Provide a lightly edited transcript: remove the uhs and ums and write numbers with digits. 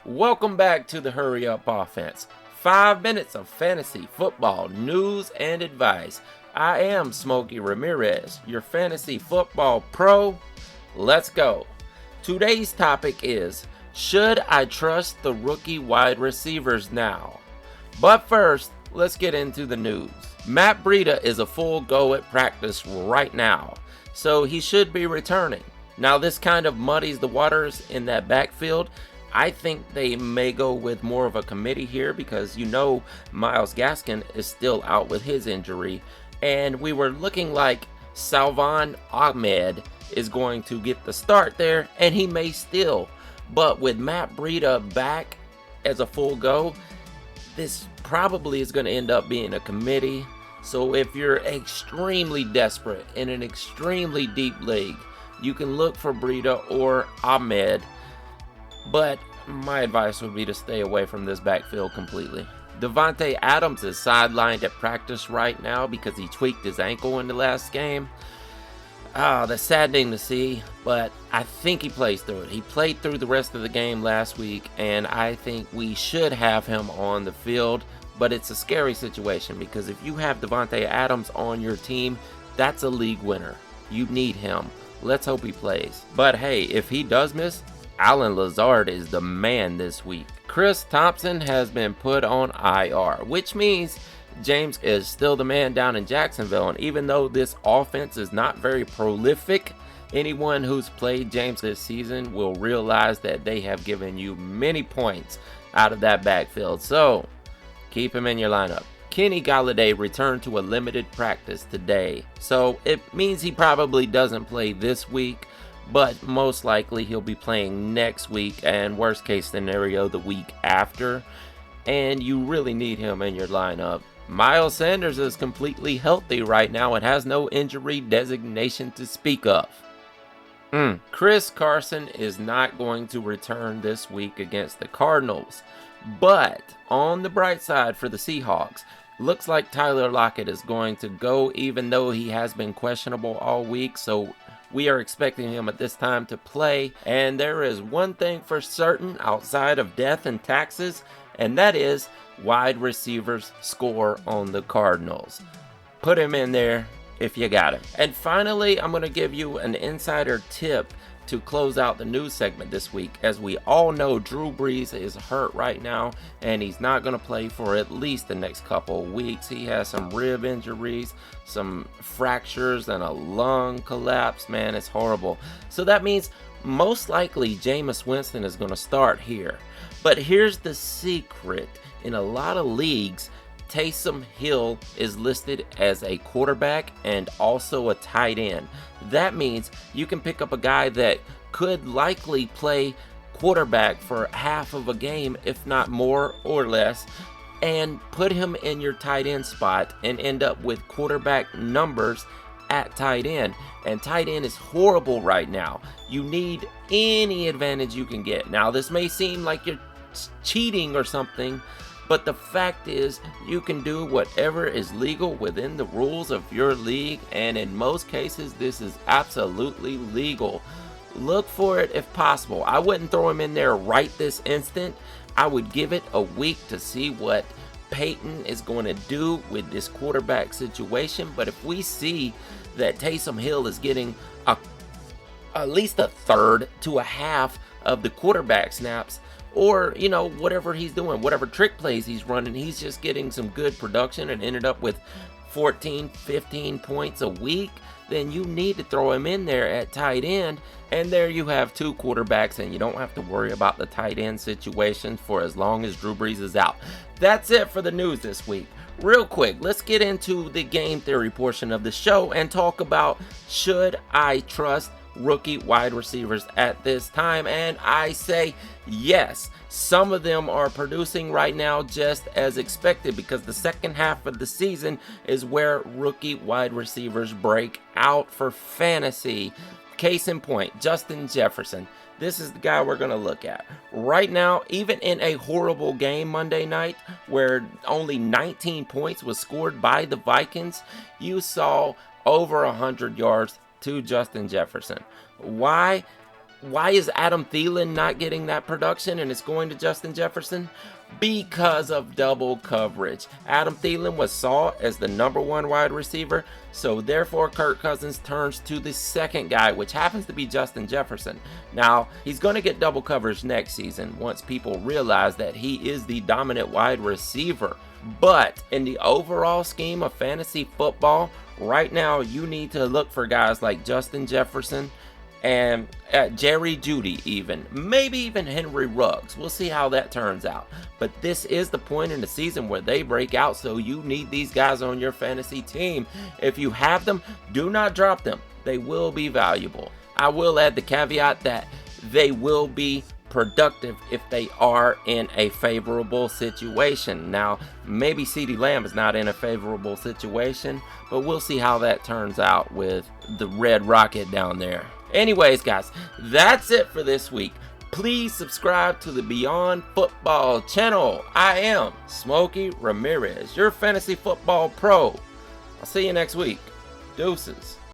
Welcome back to the Hurry Up Offense. 5 minutes of fantasy football news and advice. I am Smokey Rameriz, your fantasy football pro. Let's go. Today's topic is, should I trust the rookie wide receivers now? But first, let's get into the news. Matt Breida is a full go at practice right now, so he should be returning. Now this kind of muddies the waters in that backfield. I think they may go with more of a committee here because Myles Gaskin is still out with his injury, and we were looking like Salvon Ahmed is going to get the start there, and he may still. But with Matt Breida back as a full go, this probably is going to end up being a committee. So if you're extremely desperate in an extremely deep league, you can look for Breida or Ahmed. But my advice would be to stay away from this backfield completely. Devonta Adams is sidelined at practice right now because he tweaked his ankle in the last game. That's saddening to see, but I think he plays through it. He played through the rest of the game last week, and I think we should have him on the field. But it's a scary situation because if you have Devonta Adams on your team, that's a league winner. You need him. Let's hope he plays. But hey, if he does miss, Allen Lazard is the man this week. Chris Thompson has been put on IR, which means James is still the man down in Jacksonville. And even though this offense is not very prolific, anyone who's played James this season will realize that they have given you many points out of that backfield. So keep him in your lineup. Kenny Golladay returned to a limited practice today, so it means he probably doesn't play this week, but most likely he'll be playing next week, and worst case scenario the week after, and you really need him in your lineup. Miles Sanders is completely healthy right now and has no injury designation to speak of. Chris Carson is not going to return this week against the Cardinals, but on the bright side for the Seahawks, looks like Tyler Lockett is going to go, even though he has been questionable all week, so we are expecting him at this time to play. And there is one thing for certain outside of death and taxes, and that is wide receivers score on the Cardinals. Put him in there if you got it. And finally, I'm going to give you an insider tip to close out the news segment this week. As we all know, Drew Brees is hurt right now, and he's not going to play for at least the next couple of weeks. He has some rib injuries, some fractures, and a lung collapse. Man, it's horrible. So that means most likely Jameis Winston is going to start here. But here's the secret. In a lot of leagues, Taysom Hill is listed as a quarterback and also a tight end. That means you can pick up a guy that could likely play quarterback for half of a game, if not more or less, and put him in your tight end spot and end up with quarterback numbers at tight end. And tight end is horrible right now. You need any advantage you can get. Now, this may seem like you're cheating or something, but the fact is, you can do whatever is legal within the rules of your league, and in most cases, this is absolutely legal. Look for it if possible. I wouldn't throw him in there right this instant. I would give it a week to see what Peyton is going to do with this quarterback situation. But if we see that Taysom Hill is getting at least a third to a half of the quarterback snaps, or, whatever he's doing, whatever trick plays he's running, he's just getting some good production and ended up with 14, 15 points a week, then you need to throw him in there at tight end. And there you have two quarterbacks, and you don't have to worry about the tight end situation for as long as Drew Brees is out. That's it for the news this week. Real quick, let's get into the game theory portion of the show and talk about, should I trust rookie wide receivers at this time? And I say yes. Some of them are producing right now just as expected, because the second half of the season is where rookie wide receivers break out for fantasy. Case in point, Justin Jefferson. This is the guy we're going to look at. Right now, even in a horrible game Monday night where only 19 points was scored by the Vikings, you saw over 100 yards to Justin Jefferson. Why? Why is Adam Thielen not getting that production and it's going to Justin Jefferson? Because of double coverage. Adam Thielen was saw as the #1 wide receiver, so therefore Kirk Cousins turns to the second guy, which happens to be Justin Jefferson. Now, he's going to get double coverage next season once people realize that he is the dominant wide receiver. But in the overall scheme of fantasy football, right now you need to look for guys like Justin Jefferson and Jerry Jeudy, maybe even Henry Ruggs. We'll see how that turns out. But this is the point in the season where they break out, so you need these guys on your fantasy team. If you have them, do not drop them. They will be valuable. I will add the caveat that they will be productive if they are in a favorable situation. Now, maybe CeeDee Lamb is not in a favorable situation, but we'll see how that turns out with the Red Rocket down there. Anyways, guys, that's it for this week. Please subscribe to the Beyond Football channel. I am Smokey Rameriz, your fantasy football pro. I'll see you next week. Deuces.